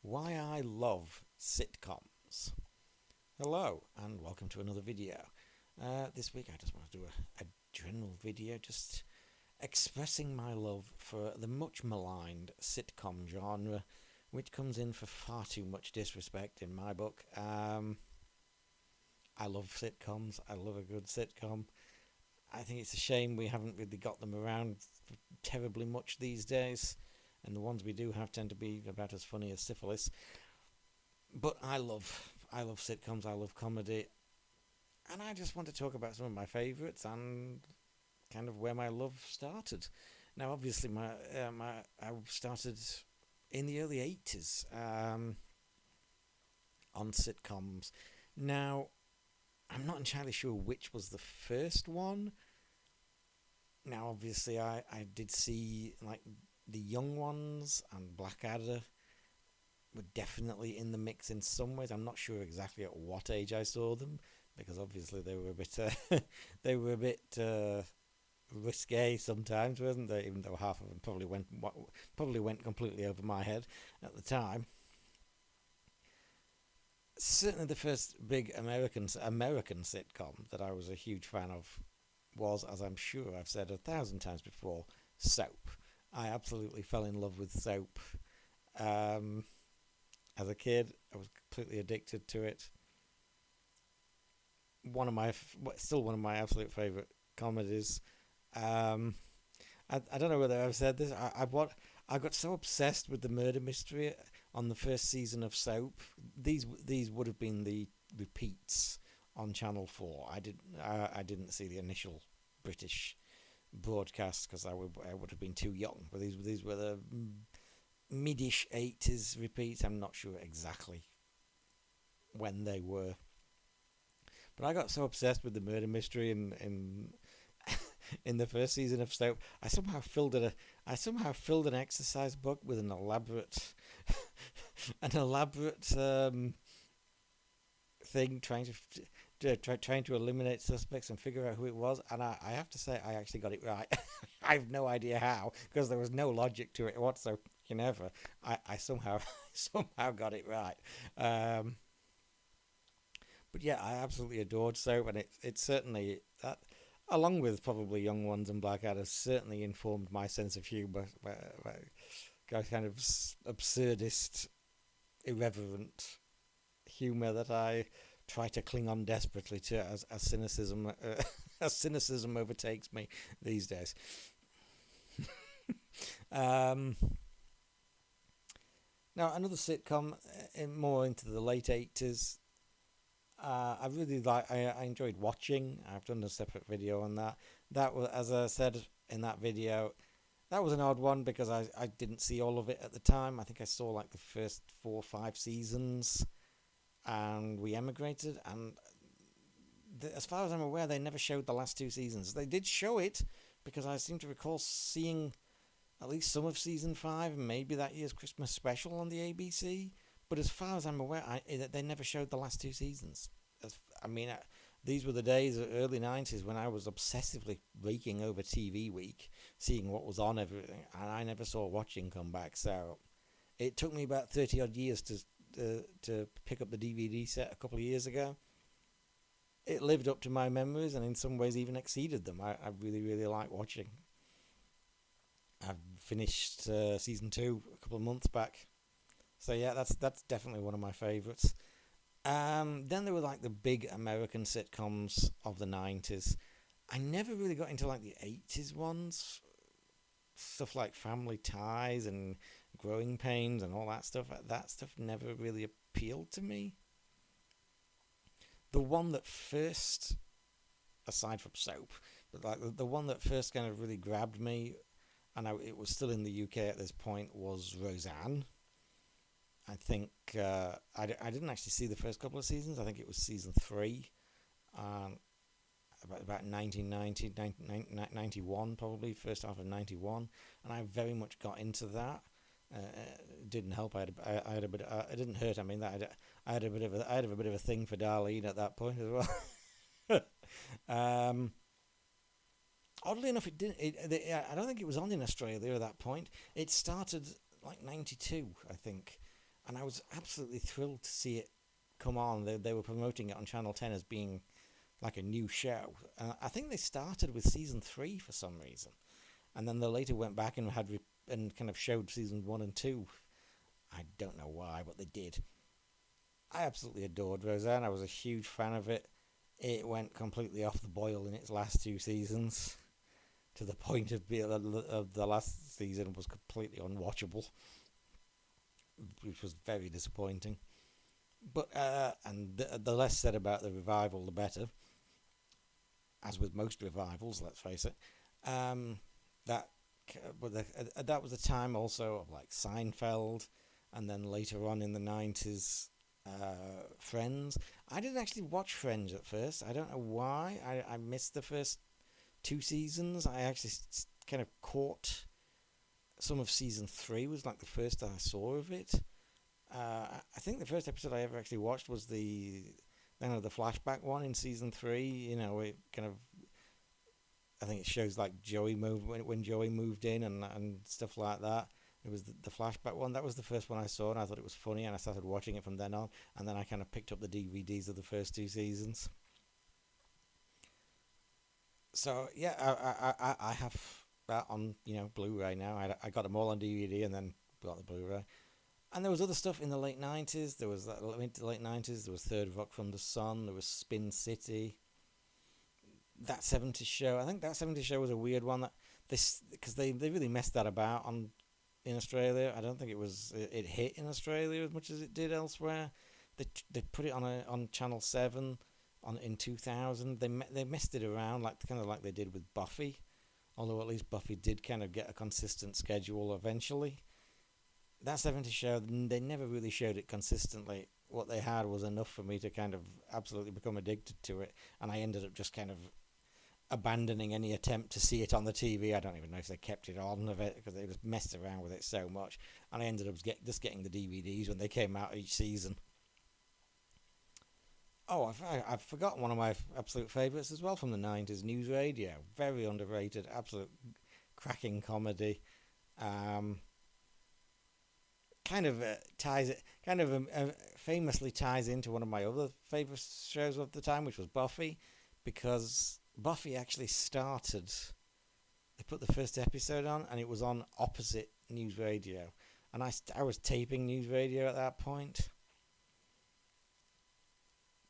Why I love sitcoms. Hello and welcome to another video. This week I just want to do a general video just expressing my love for the much maligned sitcom genre, which comes in for far too much disrespect in my book. I love sitcoms. I love a good sitcom. I think it's a shame we haven't really got them around terribly much these days, and the ones we do have tend to be about as funny as syphilis. But I love sitcoms. I love comedy, and I just want to talk about some of my favourites and kind of where my love started. Now, obviously, I started in the early '80s on sitcoms. Now, I'm not entirely sure which was the first one. Now, obviously, I did see like the young ones and Blackadder were definitely in the mix in some ways. I'm not sure exactly at what age I saw them, because obviously they were a bit risque sometimes, weren't they? Even though half of them probably went completely over my head at the time. Certainly, the first big American sitcom that I was a huge fan of was, as I'm sure I've said 1,000 times before, Soap. I absolutely fell in love with Soap. As a kid, I was completely addicted to it. Still one of my absolute favourite comedies. I don't know whether I've said this. I got so obsessed with the murder mystery on the first season of Soap. These would have been the repeats on Channel 4. I didn't see the initial British broadcast because I would have been too young. But these were the mid-ish 80s repeats. I'm not sure exactly when they were, but I got so obsessed with the murder mystery in in the first season of Soap. I somehow filled an exercise book with an elaborate thing trying to eliminate suspects and figure out who it was, and I have to say I actually got it right. I have no idea how, because there was no logic to it whatsoever. I somehow somehow got it right. But yeah, I absolutely adored Soap, and it certainly that, along with probably Young Ones and Blackadder, certainly informed my sense of humour. Kind of absurdist, irreverent humour that I try to cling on desperately to as cynicism as cynicism overtakes me these days. Now, another sitcom more into the late '80s. I enjoyed watching. I've done a separate video on that. That was, as I said in that video, that was an odd one because I didn't see all of it at the time. I think I saw like the first 4 or 5 seasons, and we emigrated. And as far as I'm aware, they never showed the last 2 seasons. They did show it because I seem to recall seeing at least some of season 5, and maybe that year's Christmas special on the ABC. But as far as I'm aware, they never showed the last 2 seasons. These were the days, early '90s, when I was obsessively raking over TV Week, seeing what was on everything, and I never saw Watching come back. So it took me about 30 odd years to pick up the DVD set a couple of years ago. It lived up to my memories, and in some ways even exceeded them. I really, really like Watching. I've finished season 2 a couple of months back. So yeah, that's definitely one of my favourites. Then there were like the big American sitcoms of the '90s. I never really got into like the '80s ones, stuff like Family Ties and Growing Pains and all that stuff. That stuff never really appealed to me. The one that first, aside from Soap, but like the one that first kind of really grabbed me, and it was still in the UK at this point, was Roseanne. I think I didn't actually see the first couple of seasons. I think it was season 3, about 1990, 91 probably, first half of 91, and I very much got into that. It didn't help. I had a bit. It didn't hurt. I mean, I had a bit of a thing for Darlene at that point as well. Oddly enough, it didn't. I don't think it was on in Australia at that point. It started like '92, I think. and I was absolutely thrilled to see it come on. They were promoting it on Channel 10 as being like a new show. I think they started with season 3 for some reason, and then they later went back and and kind of showed season 1 and 2. I don't know why, but they did. I absolutely adored Roseanne. I was a huge fan of it. It went completely off the boil in its last 2 seasons, to the point of the last season was completely unwatchable, which was very disappointing. But and the less said about the revival, the better. As with most revivals, let's face it. That that was a time also of like Seinfeld, and then later on in the 90s, Friends. I didn't actually watch Friends at first. I don't know why. I missed the first 2 seasons. I actually kind of caught some of season 3. Was like the first I saw of it. I think the first episode I ever actually watched was the flashback one in season 3. It kind of, I think it shows like Joey moved when Joey moved in and stuff like that. It was the flashback one. That was the first one I saw, and I thought it was funny, and I started watching it from then on. And then I kind of picked up the DVDs of the first 2 seasons. So yeah, I have that on Blu-ray now. I got them all on DVD and then got the Blu-ray. And there was other stuff in the late 90s. There was that late 90s. There was Third Rock from the Sun. There was Spin City. That 70s show. I think that 70s show was a weird one. Because they really messed that about in Australia. I don't think it hit in Australia as much as it did elsewhere. They put it on Channel 7 in 2000. They messed it around like they did with Buffy. Although at least Buffy did kind of get a consistent schedule eventually. That 70s show, they never really showed it consistently. What they had was enough for me to kind of absolutely become addicted to it, and I ended up just kind of abandoning any attempt to see it on the TV. I don't even know if they kept it on of it, because they just messed around with it so much, and I ended up just getting the DVDs when they came out each season. Oh, I've forgotten one of my absolute favourites as well from the 90s, News Radio. Very underrated, absolute cracking comedy. Famously ties into one of my other favourite shows of the time, which was Buffy, because Buffy actually started. They put the first episode on, and it was on opposite News Radio, and I was taping News Radio at that point,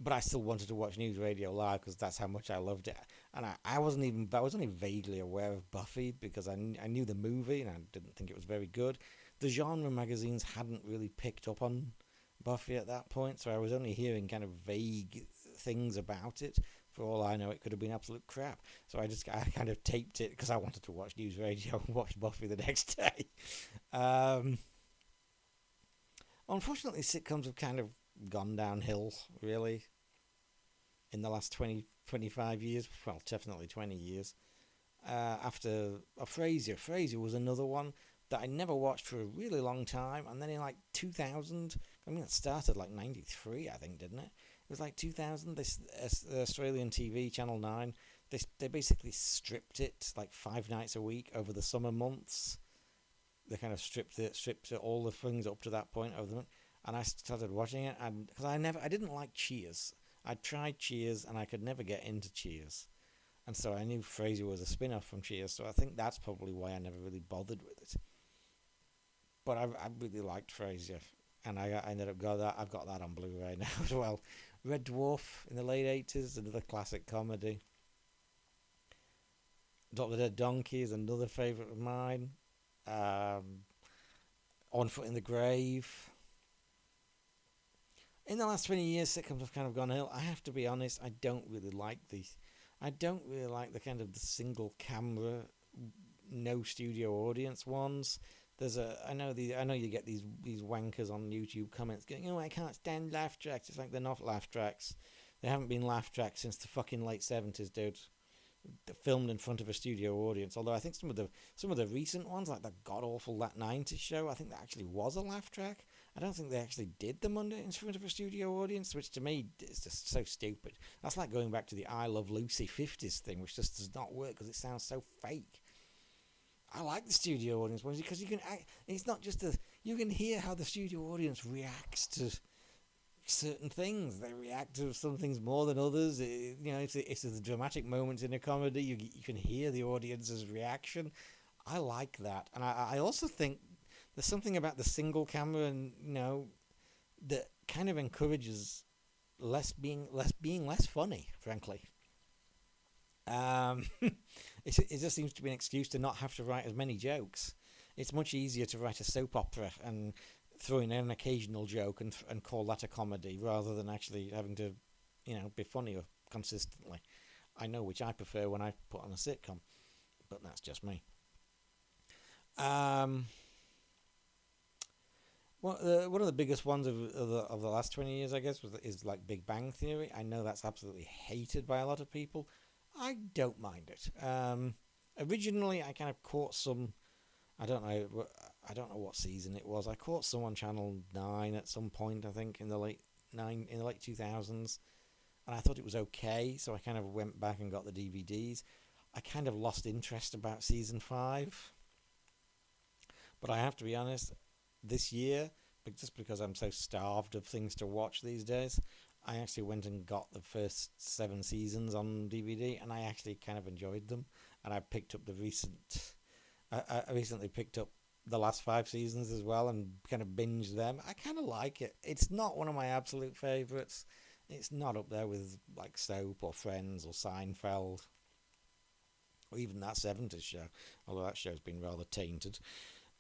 but I still wanted to watch News Radio live because that's how much I loved it, and I was only vaguely aware of Buffy because I knew the movie and I didn't think it was very good. The genre magazines hadn't really picked up on Buffy at that point, so I was only hearing kind of vague things about it. For all I know, it could have been absolute crap. So I kind of taped it because I wanted to watch News Radio and watch Buffy the next day. Unfortunately, sitcoms have kind of gone downhill, really, in the last 20, 25 years. Well, definitely 20 years. After Frasier was another one that I never watched for a really long time, and then in like 2000, it started like 93, I think, didn't it? It was like 2000, this Australian TV, Channel 9, they basically stripped it like 5 nights a week over the summer months. They kind of stripped all the things up to that point over them, and I started watching it, and because I didn't like Cheers. I tried Cheers, and I could never get into Cheers. And so I knew Frasier was a spin-off from Cheers, so I think that's probably why I never really bothered with it. But I really liked Frasier, and I ended up I've got that on Blu-ray now as well. Red Dwarf in the late 80s, another classic comedy. Dr. Dead Donkey is another favourite of mine. On Foot in the Grave. In the last 20 years, sitcoms have kind of gone ill. I have to be honest, I don't really like the kind of the single camera, no studio audience ones. I know you get these wankers on YouTube comments going, I can't stand laugh tracks. It's like they're not laugh tracks. They haven't been laugh tracks since the fucking late 70s, dude. They're filmed in front of a studio audience. Although I think some of the recent ones, like the god awful That 90s Show, I think that actually was a laugh track. I don't think they actually did them in front of a studio audience, which to me is just so stupid. That's like going back to the I Love Lucy 50s thing, which just does not work because it sounds so fake. I like the studio audience ones because you can act. It's not just you can hear how the studio audience reacts to certain things. They react to some things more than others. If there's dramatic moments in a comedy, you can hear the audience's reaction. I like that, and I also think there's something about the single camera, and that kind of encourages being less funny, frankly. Um, it just seems to be an excuse to not have to write as many jokes. It's much easier to write a soap opera and throw in an occasional joke and call that a comedy rather than actually having to, be funny consistently. I know which I prefer when I put on a sitcom, but that's just me. Um, one of the biggest ones of the last 20 years, I guess, is like Big Bang Theory. I know that's absolutely hated by a lot of people. I don't mind it. Originally, I kind of caught some. I don't know. I don't know what season it was. I caught some on Channel 9 at some point. I think in the late 2000s, and I thought it was okay. So I kind of went back and got the DVDs. I kind of lost interest about season 5, but I have to be honest. This year, but just because I'm so starved of things to watch these days, I actually went and got the first 7 seasons on DVD, and I actually kind of enjoyed them. And I picked up I recently picked up the last 5 seasons as well, and kind of binged them. I kind of like it. It's not one of my absolute favourites. It's not up there with like Soap or Friends or Seinfeld, or even that 70s show. Although that show's been rather tainted.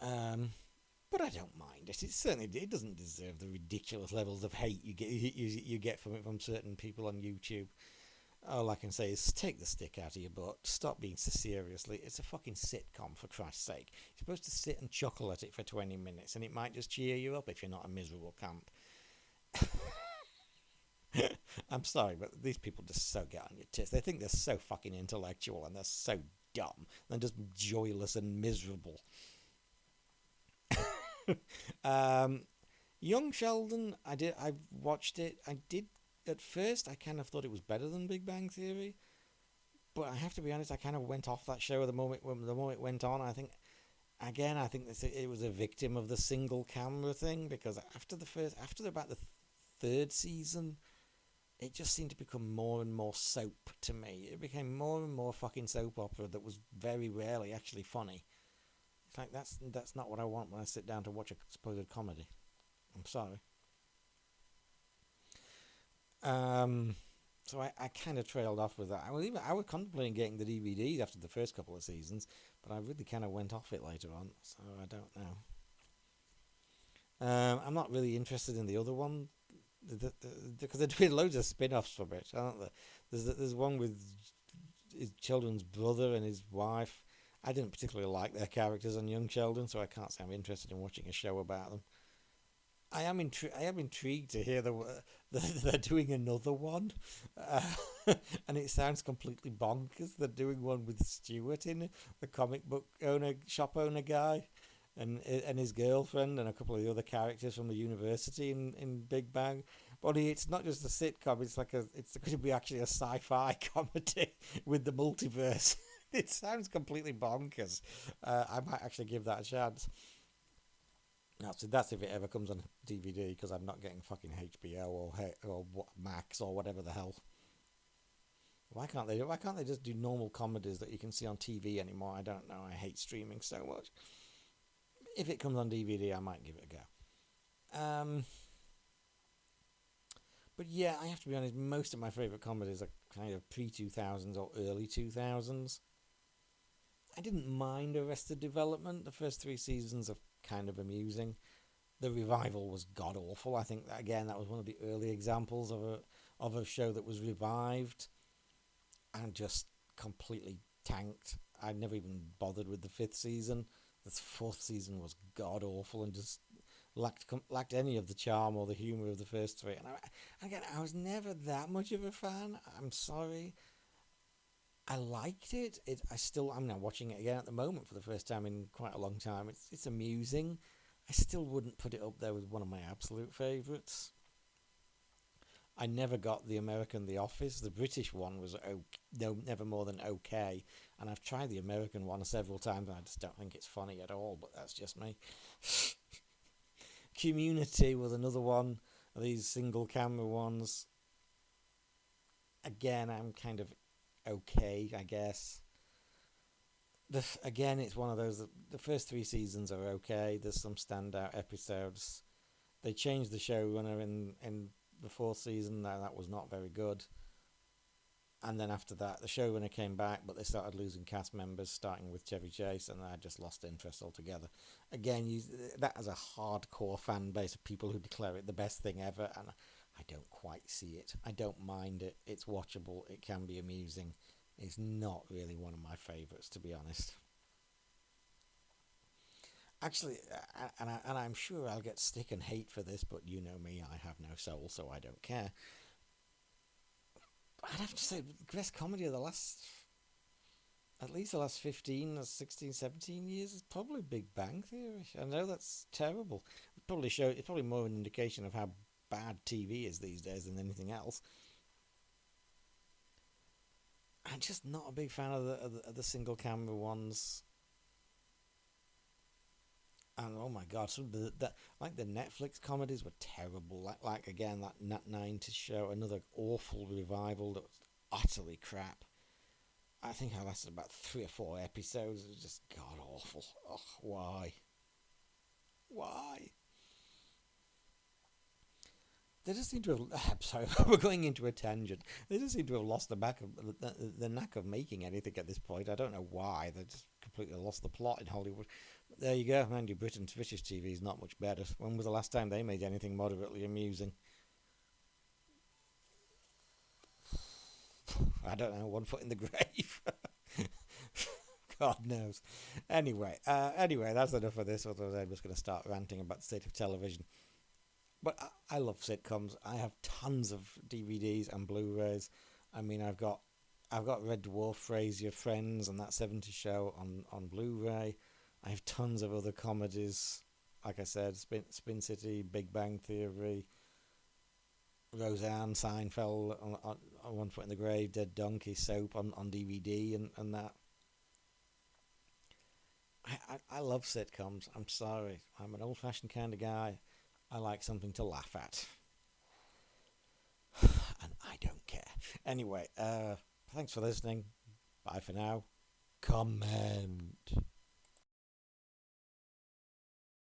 But I don't mind it. It doesn't deserve the ridiculous levels of hate you get from it from certain people on YouTube. All I can say is take the stick out of your butt. Stop being so seriously. It's a fucking sitcom, for Christ's sake. You're supposed to sit and chuckle at it for 20 minutes, and it might just cheer you up if you're not a miserable camp. I'm sorry, but these people just so get on your tits. They think they're so fucking intellectual, and they're so dumb. They're just joyless and miserable. Young Sheldon, I watched it. I did at first. I kind of thought it was better than Big Bang Theory, but I have to be honest. I kind of went off that show the moment it went on. I think it was a victim of the single camera thing, because after about the third season, it just seemed to become more and more soap to me. It became more and more fucking soap opera that was very rarely actually funny. It's like that's not what I want when I sit down to watch a supposed comedy. I'm sorry. So I kind of trailed off with that. I was contemplating getting the DVDs after the first couple of seasons, but I really kind of went off it later on. So I don't know. I'm not really interested in the other one because they're doing loads of spin-offs from it, aren't they? There's one with his children's brother and his wife. I didn't particularly like their characters on Young Sheldon, so I can't say I'm interested in watching a show about them. I am intrigued to hear they're doing another one, uh, and it sounds completely bonkers. They're doing one with Stewart in it, the comic book shop owner guy, and his girlfriend, and a couple of the other characters from the university in Big Bang. But it's not just a sitcom; it's going to be actually a sci-fi comedy with the multiverse. It sounds completely bonkers. I might actually give that a chance. That's if it ever comes on DVD, because I'm not getting fucking HBO or Max or whatever the hell. Why can't they just do normal comedies that you can see on TV anymore? I don't know. I hate streaming so much. If it comes on DVD, I might give it a go. But yeah, I have to be honest. Most of my favourite comedies are kind of pre-2000s or early 2000s. I didn't mind Arrested Development. The first 3 seasons are kind of amusing. The revival was god awful. I think that was one of the early examples of a show that was revived and just completely tanked. I never even bothered with the 5th season. The 4th season was god awful and just lacked any of the charm or the humour of the first 3. And I was never that much of a fan. I'm sorry. I liked it. I'm now watching it again at the moment for the first time in quite a long time. It's amusing. I still wouldn't put it up there with one of my absolute favourites. I never got the American The Office. The British one was never more than okay. And I've tried the American one several times and I just don't think it's funny at all, but that's just me. Community was another one of these single camera ones. Again, I'm kind of okay, I guess. Again, it's one of those. The first 3 seasons are okay. There's some standout episodes. They changed the showrunner in the 4th season. That was not very good. And then after that, the showrunner came back, but they started losing cast members, starting with Chevy Chase, and I just lost interest altogether. Again, that has a hardcore fan base of people who declare it the best thing ever, and I don't quite see it. I don't mind it. It's watchable. It can be amusing. It's not really one of my favourites, to be honest. Actually, and I'm sure I'll get stick and hate for this, but you know me, I have no soul, so I don't care. I'd have to say the best comedy of the last, at least the last 15 or 16, 17 years is probably Big Bang Theory. I know that's terrible. It's probably more an indication of how bad TV is these days than anything else. I'm just not a big fan of the single camera ones. And oh my god, some of like the Netflix comedies were terrible. Like again that Nat 90s show, another awful revival that was utterly crap. I think I lasted about 3 or 4 episodes. It was just god awful. Oh, why? Why? They just seem to have. I'm sorry, we're going into a tangent. They just seem to have lost the knack of making anything at this point. I don't know why. They just completely lost the plot in Hollywood. But there you go. Mind you, British TV is not much better. When was the last time they made anything moderately amusing? I don't know. One foot in the grave. God knows. Anyway, that's enough of this. Otherwise, I'm just going to start ranting about the state of television. But I love sitcoms. I have tons of DVDs and Blu-rays. I mean, I've got Red Dwarf, Frasier, Friends, and That 70s Show on Blu-ray. I have tons of other comedies. Like I said, Spin City, Big Bang Theory, Roseanne, Seinfeld, on One Foot in the Grave, Dead Donkey, Soap on DVD, and that. I love sitcoms. I'm sorry. I'm an old-fashioned kind of guy. I like something to laugh at. And I don't care. Anyway, thanks for listening. Bye for now. Comment.